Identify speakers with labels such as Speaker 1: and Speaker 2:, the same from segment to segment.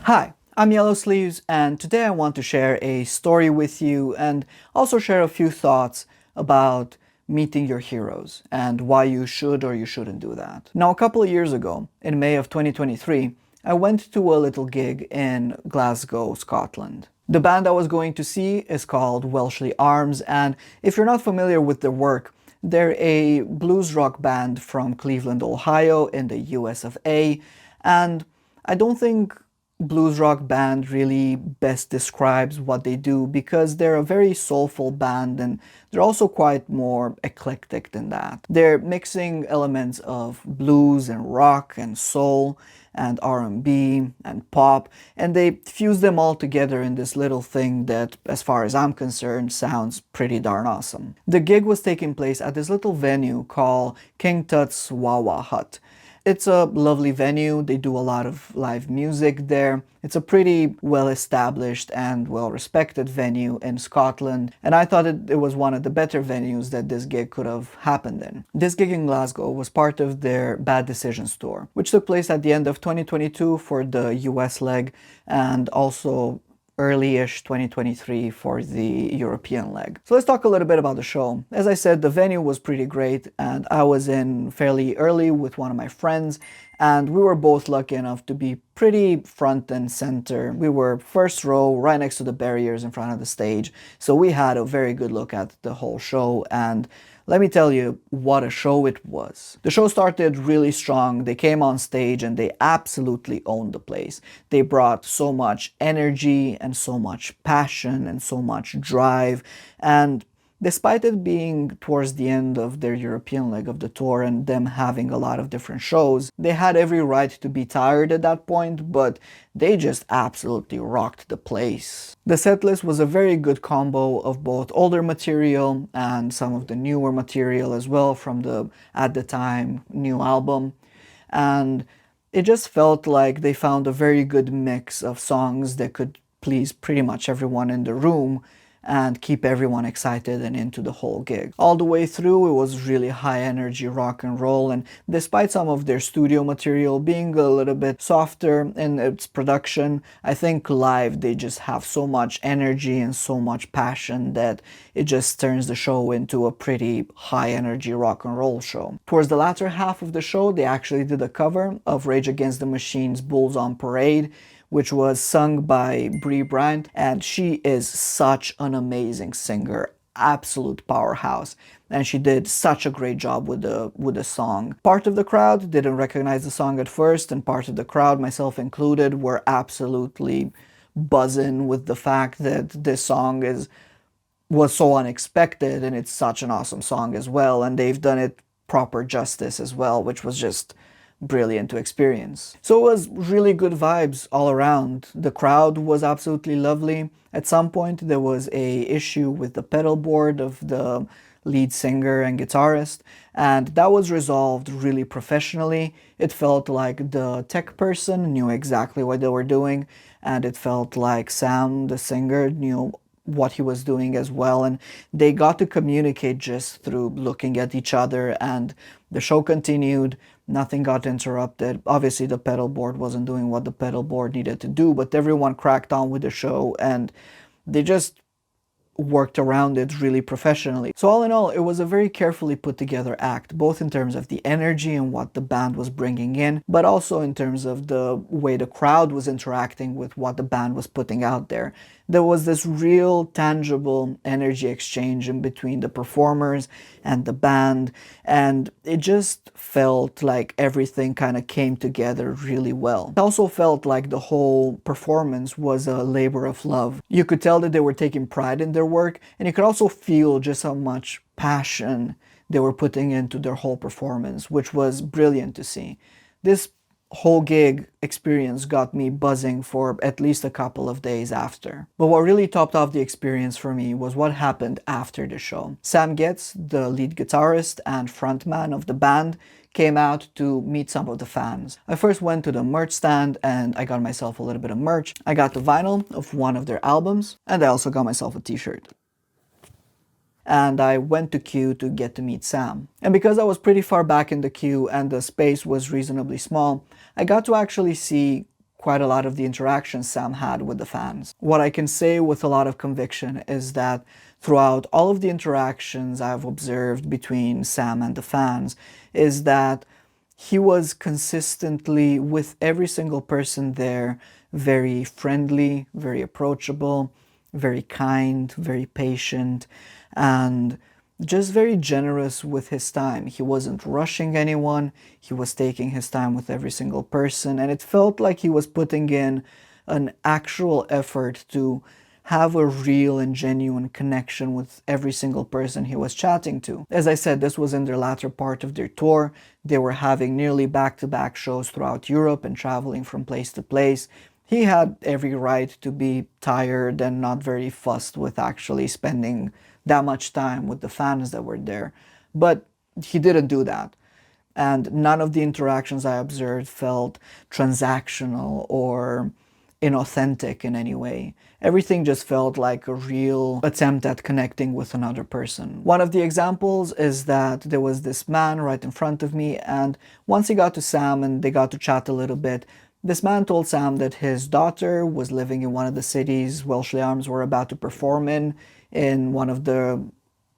Speaker 1: Hi, I'm Yellow Sleeves, and today I want to share a story with you and also share a few thoughts about meeting your heroes and why you should or you shouldn't do that. Now, a couple of years ago, in May of 2023, I went to a little gig in Glasgow, Scotland. The band I was going to see is called Welshly Arms, and if you're not familiar with their work, they're a blues rock band from Cleveland, Ohio in the US of A, and I don't think blues rock band really best describes what they do because they're a very soulful band and they're also quite more eclectic than that. They're mixing elements of blues and rock and soul and R&B and pop, and they fuse them all together in this little thing that, as far as I'm concerned, sounds pretty darn awesome. The gig was taking place at this little venue called King Tut's Wawa Hut. It's a lovely venue. They do a lot of live music there. It's a pretty well-established and well-respected venue in Scotland, and I thought it was one of the better venues that this gig could have happened in. This gig in Glasgow was part of their Bad Decisions tour, which took place at the end of 2022 for the US leg and also early-ish 2023 for the European leg. So let's talk a little bit about the show. As I said, the venue was pretty great and I was in fairly early with one of my friends and we were both lucky enough to be pretty front and center. We were first row right next to the barriers in front of the stage, so we had a very good look at the whole show, and let me tell you what a show it was. The show started really strong. They came on stage and they absolutely owned the place. They brought so much energy and so much passion and so much drive, and despite it being towards the end of their European leg of the tour and them having a lot of different shows, they had every right to be tired at that point, but they just absolutely rocked the place. The setlist was a very good combo of both older material and some of the newer material as well from the, at the time, new album. And it just felt like they found a very good mix of songs that could please pretty much everyone in the room and keep everyone excited and into the whole gig. All the way through, it was really high energy rock and roll, and despite some of their studio material being a little bit softer in its production, I think live they just have so much energy and so much passion that it just turns the show into a pretty high energy rock and roll show. Towards the latter half of the show, they actually did a cover of Rage Against the Machine's Bulls on Parade, which was sung by Brie Bryant, and she is such an amazing singer, absolute powerhouse, and she did such a great job with the song. Part of the crowd didn't recognize the song at first, and part of the crowd, myself included, were absolutely buzzing with the fact that this song was so unexpected, and it's such an awesome song as well, and they've done it proper justice as well, which was just brilliant to experience. So it was really good vibes all around. The crowd was absolutely lovely. At some point there was a issue with the pedal board of the lead singer and guitarist, and that was resolved really professionally. It felt like the tech person knew exactly what they were doing, and it felt like Sam, the singer, knew what he was doing as well, and they got to communicate just through looking at each other, and the show continued. Nothing got interrupted. Obviously the pedal board wasn't doing what the pedal board needed to do, but everyone cracked on with the show and they just worked around it really professionally. So all in all, it was a very carefully put together act, both in terms of the energy and what the band was bringing in, but also in terms of the way the crowd was interacting with what the band was putting out there. There was this real tangible energy exchange in between the performers and the band, and it just felt like everything kind of came together really well. It also felt like the whole performance was a labor of love. You could tell that they were taking pride in their work, and you could also feel just how much passion they were putting into their whole performance, which was brilliant to see. This whole gig experience got me buzzing for at least a couple of days after. But what really topped off the experience for me was what happened after the show. Sam Getz, the lead guitarist and frontman of the band, came out to meet some of the fans. I first went to the merch stand and I got myself a little bit of merch. I got the vinyl of one of their albums, and I also got myself a t-shirt. And I went to queue to get to meet Sam. And because I was pretty far back in the queue and the space was reasonably small, I got to actually see quite a lot of the interactions Sam had with the fans. What I can say with a lot of conviction is that throughout all of the interactions I've observed between Sam and the fans is that he was consistently, with every single person there, very friendly, very approachable, very kind, very patient, and just very generous with his time. He wasn't rushing anyone, he was taking his time with every single person, and it felt like he was putting in an actual effort to have a real and genuine connection with every single person he was chatting to. As I said, this was in their latter part of their tour. They were having nearly back-to-back shows throughout Europe and traveling from place to place. He had every right to be tired and not very fussed with actually spending that much time with the fans that were there. But he didn't do that. And none of the interactions I observed felt transactional or inauthentic in any way. Everything just felt like a real attempt at connecting with another person. One of the examples is that there was this man right in front of me, and once he got to Sam and they got to chat a little bit, this man told Sam that his daughter was living in one of the cities Welshly Arms were about to perform in one of the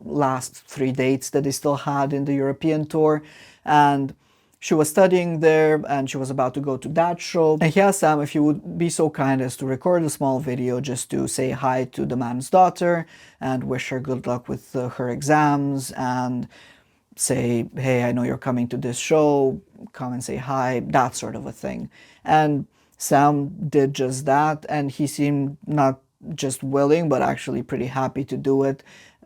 Speaker 1: last 3 dates that they still had in the European tour, and she was studying there and she was about to go to that show. And he asked Sam if he would be so kind as to record a small video just to say hi to the man's daughter and wish her good luck with her exams and say, hey, I know you're coming to this show, come and say hi, that sort of a thing. And Sam did just that, and he seemed not just willing, but actually pretty happy to do it,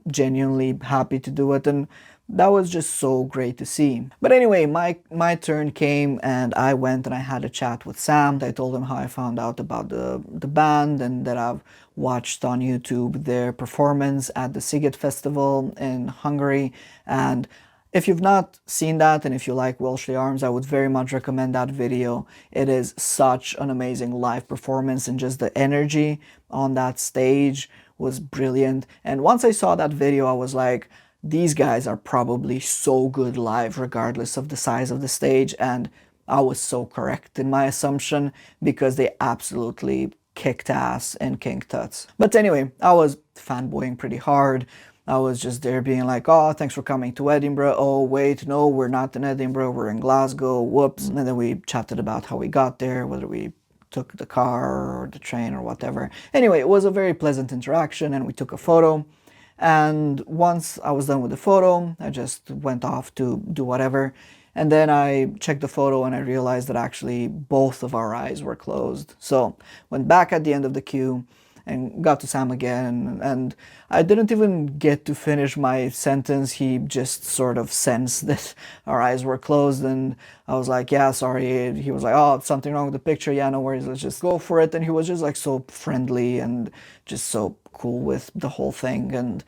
Speaker 1: genuinely happy to do it, and that was just so great to see. But anyway, my turn came and I went and I had a chat with Sam. I told him how I found out about the band and that I've watched on YouTube their performance at the Sziget Festival in Hungary. And if you've not seen that and if you like Welshly Arms, I would very much recommend that video. It is such an amazing live performance, and just the energy on that stage was brilliant. And once I saw that video, I was like, these guys are probably so good live regardless of the size of the stage, and I was so correct in my assumption because they absolutely kicked ass in King Tut's. But anyway, I was fanboying pretty hard. I was just there being like, oh, thanks for coming to Edinburgh. Oh, wait, no, we're not in Edinburgh, we're in Glasgow, whoops. And then we chatted about how we got there, whether we took the car or the train or whatever. Anyway, it was a very pleasant interaction and we took a photo. And once I was done with the photo, I just went off to do whatever. And then I checked the photo and I realized that actually both of our eyes were closed. So went back at the end of the queue and got to Sam again, and I didn't even get to finish my sentence. He just sort of sensed that our eyes were closed, and I was like, yeah, sorry. He was like, oh, something wrong with the picture. Yeah, no worries, let's just go for it. And he was just like so friendly and just so cool with the whole thing. And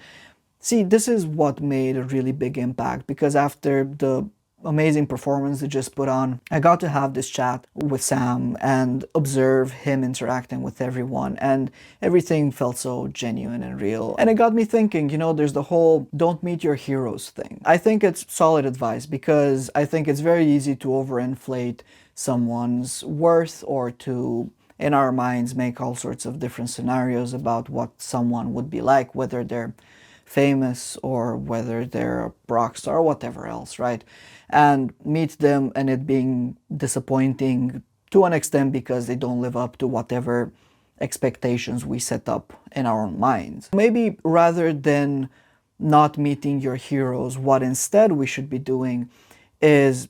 Speaker 1: see, this is what made a really big impact, because after the amazing performance they just put on, I got to have this chat with Sam and observe him interacting with everyone, and everything felt so genuine and real. And it got me thinking, you know, there's the whole don't meet your heroes thing. I think it's solid advice, because I think it's very easy to overinflate someone's worth or to, in our minds, make all sorts of different scenarios about what someone would be like, whether they're famous or whether they're a rock star or whatever else, right? And meet them and it being disappointing to an extent because they don't live up to whatever expectations we set up in our own minds. Maybe rather than not meeting your heroes, what instead we should be doing is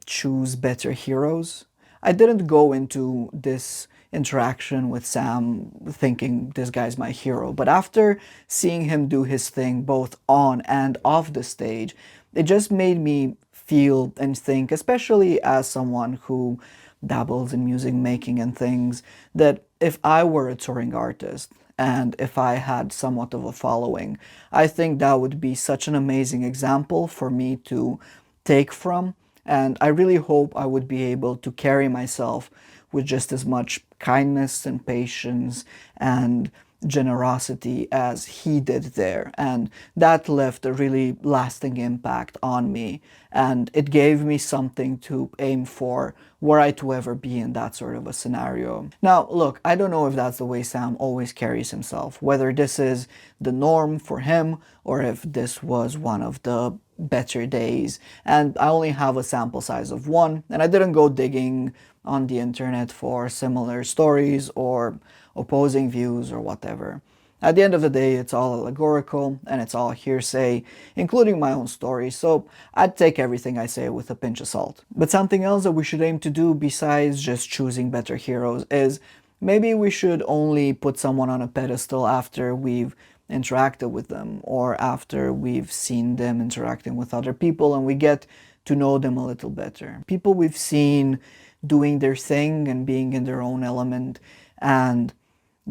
Speaker 1: choose better heroes. I didn't go into this interaction with Sam thinking this guy's my hero, but after seeing him do his thing both on and off the stage, it just made me feel and think, especially as someone who dabbles in music making and things, that if I were a touring artist and if I had somewhat of a following, I think that would be such an amazing example for me to take from. And I really hope I would be able to carry myself with just as much kindness and patience and generosity as he did there, and that left a really lasting impact on me, and it gave me something to aim for were I to ever be in that sort of a scenario. Now look, I don't know if that's the way Sam always carries himself, whether this is the norm for him or if this was one of the better days, and I only have a sample size of one, and I didn't go digging on the internet for similar stories or opposing views or whatever. At the end of the day, it's all allegorical and it's all hearsay, including my own story, so I'd take everything I say with a pinch of salt. But something else that we should aim to do besides just choosing better heroes is maybe we should only put someone on a pedestal after we've interacted with them or after we've seen them interacting with other people and we get to know them a little better. People we've seen doing their thing and being in their own element, and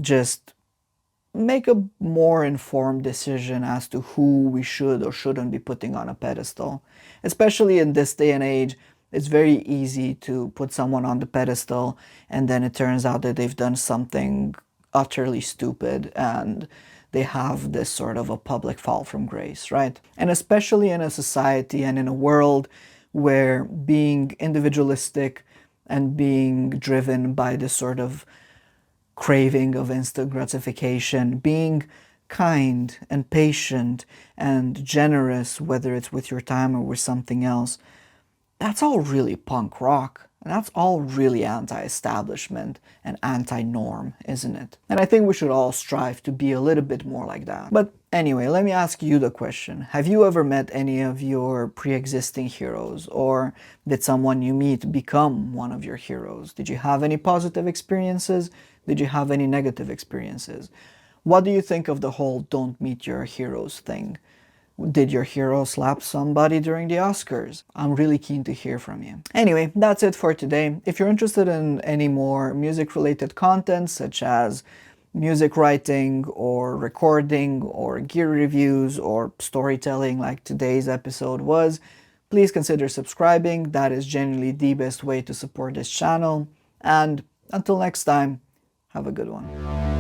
Speaker 1: just make a more informed decision as to who we should or shouldn't be putting on a pedestal. Especially in this day and age, it's very easy to put someone on the pedestal and then it turns out that they've done something utterly stupid and they have this sort of a public fall from grace, right? And especially in a society and in a world where being individualistic and being driven by this sort of craving of instant gratification, being kind and patient and generous, whether it's with your time or with something else, that's all really punk rock. And that's all really anti-establishment and anti-norm, isn't it? And I think we should all strive to be a little bit more like that. But anyway, let me ask you the question. Have you ever met any of your pre-existing heroes? Or did someone you meet become one of your heroes? Did you have any positive experiences? Did you have any negative experiences? What do you think of the whole don't meet your heroes thing? Did your hero slap somebody during the Oscars? I'm really keen to hear from you. Anyway, that's it for today. If you're interested in any more music-related content, such as music writing or recording or gear reviews or storytelling like today's episode was, please consider subscribing. That is genuinely the best way to support this channel. And until next time, have a good one.